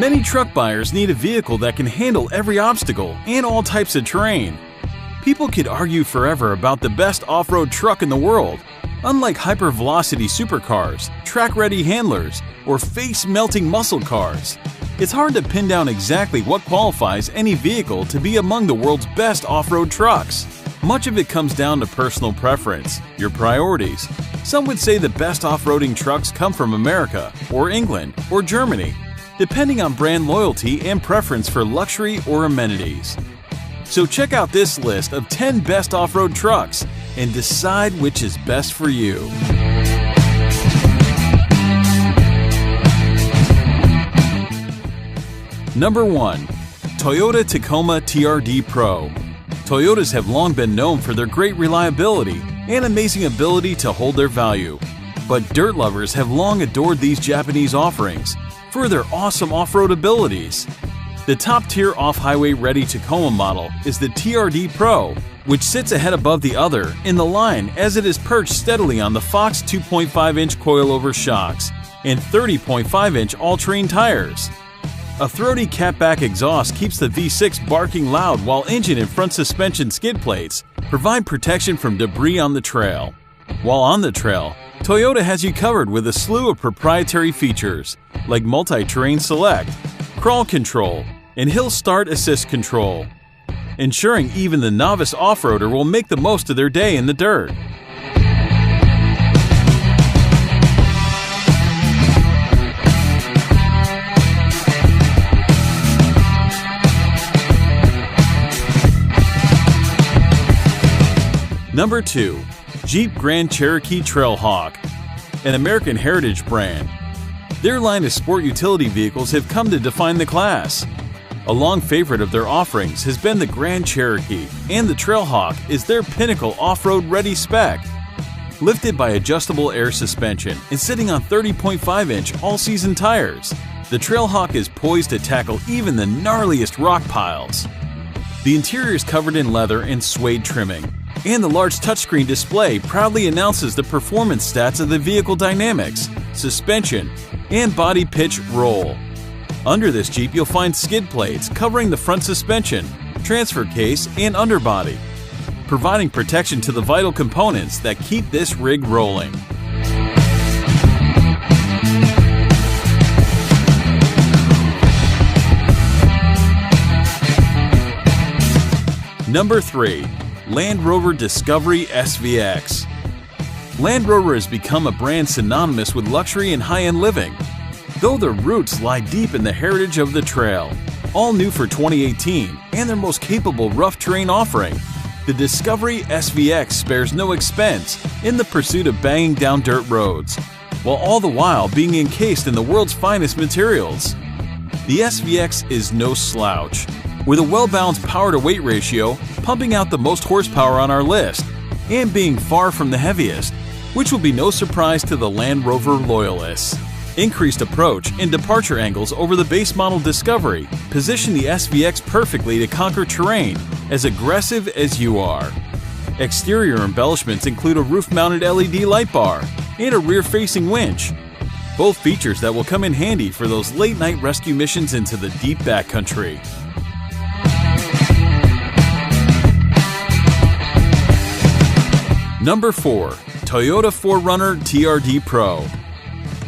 Many truck buyers need a vehicle that can handle every obstacle and all types of terrain. People could argue forever about the best off-road truck in the world. Unlike hyper-velocity supercars, track-ready handlers, or face-melting muscle cars, it's hard to pin down exactly what qualifies any vehicle to be among the world's best off-road trucks. Much of it comes down to personal preference, your priorities. Some would say the best off-roading trucks come from America, or England, or Germany, depending on brand loyalty and preference for luxury or amenities. So check out this list of 10 best off-road trucks and decide which is best for you. Number 1. Toyota Tacoma TRD Pro. Toyotas have long been known for their great reliability and amazing ability to hold their value. But dirt lovers have long adored these Japanese offerings for their awesome off-road abilities. The top-tier off-highway ready Tacoma model is the TRD Pro, which sits ahead above the other in the line as it is perched steadily on the Fox 2.5-inch coilover shocks and 30.5-inch all-terrain tires. A throaty catback exhaust keeps the V6 barking loud, while engine and front suspension skid plates provide protection from debris on the trail. While on the trail, Toyota has you covered with a slew of proprietary features like multi-terrain select, crawl control, and hill start assist control, ensuring even the novice off-roader will make the most of their day in the dirt. Number 2. Jeep Grand Cherokee Trailhawk, an American heritage brand. Their line of sport utility vehicles have come to define the class. A long favorite of their offerings has been the Grand Cherokee, and the Trailhawk is their pinnacle off-road ready spec. Lifted by adjustable air suspension and sitting on 30.5-inch all-season tires, the Trailhawk is poised to tackle even the gnarliest rock piles. The interior is covered in leather and suede trimming, and the large touchscreen display proudly announces the performance stats of the vehicle dynamics, suspension, and body pitch roll. Under this Jeep, you'll find skid plates covering the front suspension, transfer case, and underbody, providing protection to the vital components that keep this rig rolling. Number 3. Land Rover Discovery SVX. Land Rover has become a brand synonymous with luxury and high-end living, though their roots lie deep in the heritage of the trail. All new for 2018 and their most capable rough terrain offering, the Discovery SVX spares no expense in the pursuit of banging down dirt roads, while all the while being encased in the world's finest materials. The SVX is no slouch, with a well-balanced power-to-weight ratio, pumping out the most horsepower on our list, and being far from the heaviest, which will be no surprise to the Land Rover loyalists. Increased approach and departure angles over the base model Discovery position the SVX perfectly to conquer terrain as aggressive as you are. Exterior embellishments include a roof-mounted LED light bar and a rear-facing winch, both features that will come in handy for those late-night rescue missions into the deep backcountry. Number 4. Toyota 4Runner TRD Pro.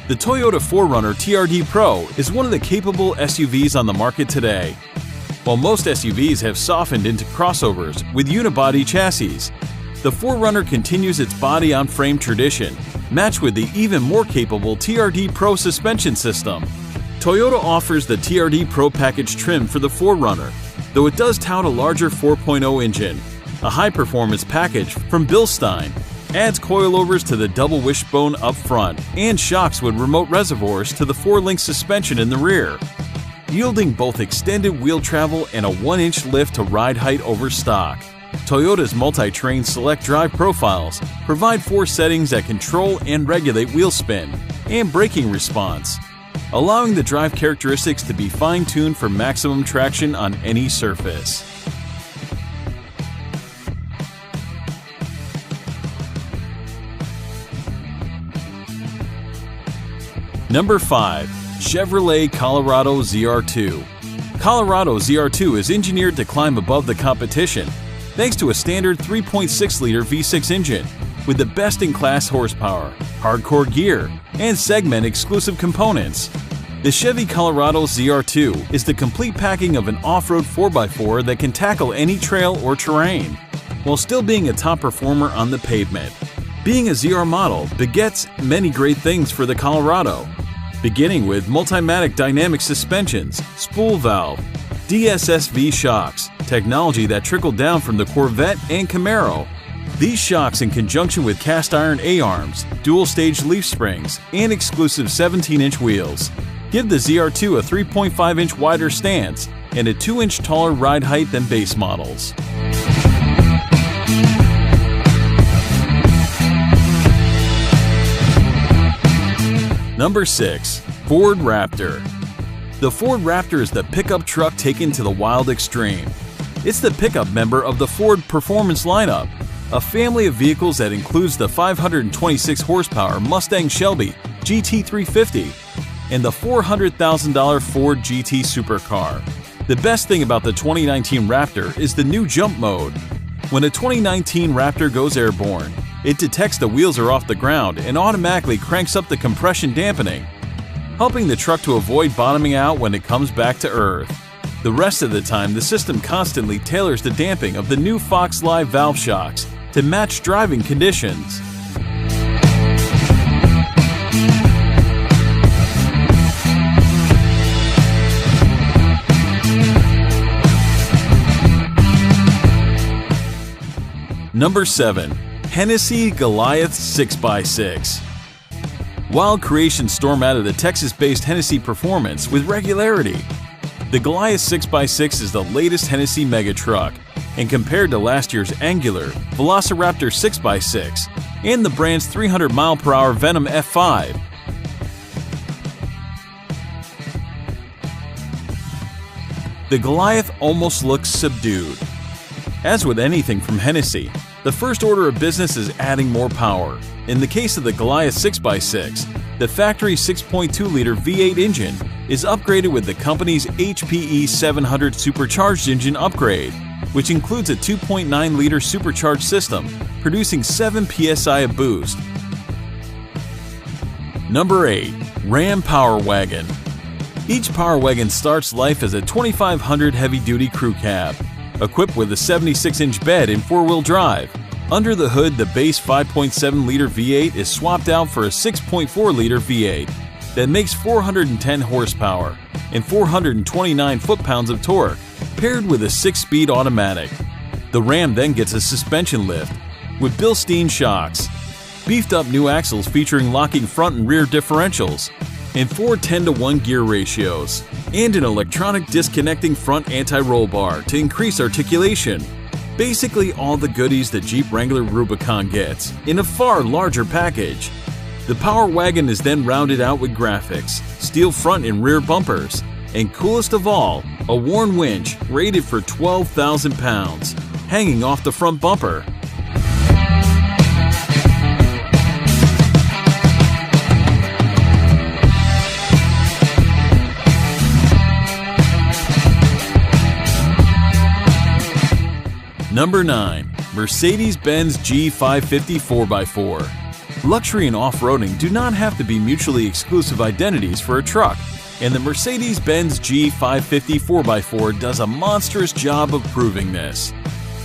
The Toyota 4Runner TRD Pro is one of the capable SUVs on the market today. While most SUVs have softened into crossovers with unibody chassis, the 4Runner continues its body-on-frame tradition, matched with the even more capable TRD Pro suspension system. Toyota offers the TRD Pro package trim for the 4Runner, though it does tout a larger 4.0 engine. A high-performance package from Bilstein adds coilovers to the double wishbone up front and shocks with remote reservoirs to the 4-link suspension in the rear, yielding both extended wheel travel and a 1-inch lift to ride height over stock. Toyota's multi-terrain select drive profiles provide 4 settings that control and regulate wheel spin and braking response, allowing the drive characteristics to be fine-tuned for maximum traction on any surface. Number 5. Chevrolet Colorado ZR2. Colorado ZR2 is engineered to climb above the competition thanks to a standard 3.6-liter V6 engine with the best-in-class horsepower, hardcore gear, and segment-exclusive components. The Chevy Colorado ZR2 is the complete packing of an off-road 4x4 that can tackle any trail or terrain, while still being a top performer on the pavement. Being a ZR model begets many great things for the Colorado, beginning with Multimatic Dynamic Suspensions, Spool Valve, DSSV shocks, technology that trickled down from the Corvette and Camaro. These shocks, in conjunction with cast iron A-arms, dual-stage leaf springs, and exclusive 17-inch wheels, give the ZR2 a 3.5-inch wider stance and a 2-inch taller ride height than base models. Number 6. Ford Raptor. The Ford Raptor is the pickup truck taken to the wild extreme. It's the pickup member of the Ford Performance lineup, a family of vehicles that includes the 526 horsepower Mustang Shelby GT350 and the $400,000 Ford GT supercar. The best thing about the 2019 Raptor is the new jump mode. When a 2019 Raptor goes airborne, it detects the wheels are off the ground and automatically cranks up the compression dampening, helping the truck to avoid bottoming out when it comes back to earth. The rest of the time, the system constantly tailors the damping of the new Fox Live valve shocks to match driving conditions. Number 7. Hennessy Goliath 6x6. Wild creations storm out of the Texas-based Hennessy Performance with regularity. The Goliath 6x6 is the latest Hennessy mega truck, and compared to last year's Angular, Velociraptor 6x6, and the brand's 300-mile-per-hour Venom F5, the Goliath almost looks subdued. As with anything from Hennessy, the first order of business is adding more power. In the case of the Goliath 6x6, the factory 6.2-liter V8 engine is upgraded with the company's HPE 700 supercharged engine upgrade, which includes a 2.9-liter supercharged system, producing 7 psi of boost. Number 8. Ram Power Wagon. Each Power Wagon starts life as a 2500 heavy-duty crew cab, equipped with a 76-inch bed and 4-wheel drive. Under the hood, the base 5.7-liter V8 is swapped out for a 6.4-liter V8 that makes 410 horsepower and 429 foot-pounds of torque, paired with a 6-speed automatic. The Ram then gets a suspension lift with Bilstein shocks, beefed-up new axles featuring locking front and rear differentials, and 4 10-to-1 gear ratios, and an electronic disconnecting front anti-roll bar to increase articulation. Basically all the goodies the Jeep Wrangler Rubicon gets, in a far larger package. The Power Wagon is then rounded out with graphics, steel front and rear bumpers, and coolest of all, a worn winch rated for 12,000 pounds, hanging off the front bumper. Number 9. Mercedes-Benz G550 4x4. Luxury and off-roading do not have to be mutually exclusive identities for a truck, and the Mercedes-Benz G550 4x4 does a monstrous job of proving this.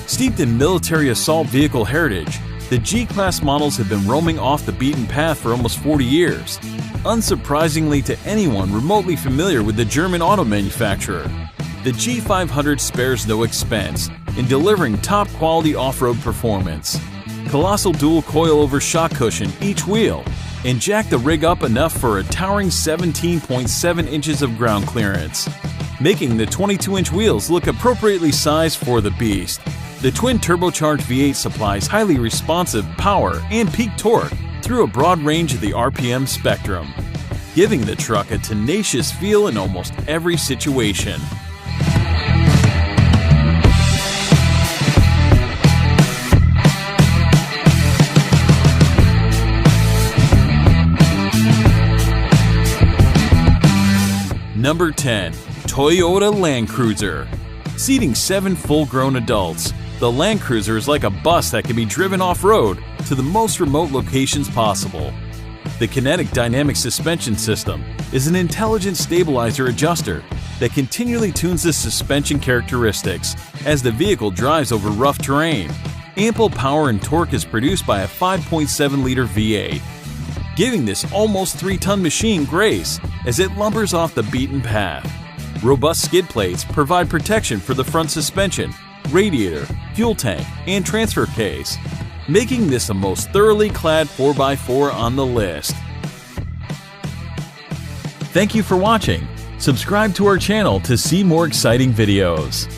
Steeped in military assault vehicle heritage, the G-Class models have been roaming off the beaten path for almost 40 years, unsurprisingly to anyone remotely familiar with the German auto manufacturer. The G500 spares no expense in delivering top-quality off-road performance. Colossal dual coilover shock cushion each wheel, and jack the rig up enough for a towering 17.7 inches of ground clearance, making the 22-inch wheels look appropriately sized for the beast. The twin turbocharged V8 supplies highly responsive power and peak torque through a broad range of the RPM spectrum, giving the truck a tenacious feel in almost every situation. Number 10. Toyota Land Cruiser. Seating 7 full-grown adults, the Land Cruiser is like a bus that can be driven off-road to the most remote locations possible. The Kinetic Dynamic Suspension System is an intelligent stabilizer adjuster that continually tunes the suspension characteristics as the vehicle drives over rough terrain. Ample power and torque is produced by a 5.7-liter V8, giving this almost 3-ton machine grace as it lumbers off the beaten path. Robust skid plates provide protection for the front suspension, radiator, fuel tank, and transfer case, making this the most thoroughly clad 4x4 on the list. Thank you for watching. Subscribe to our channel to see more exciting videos.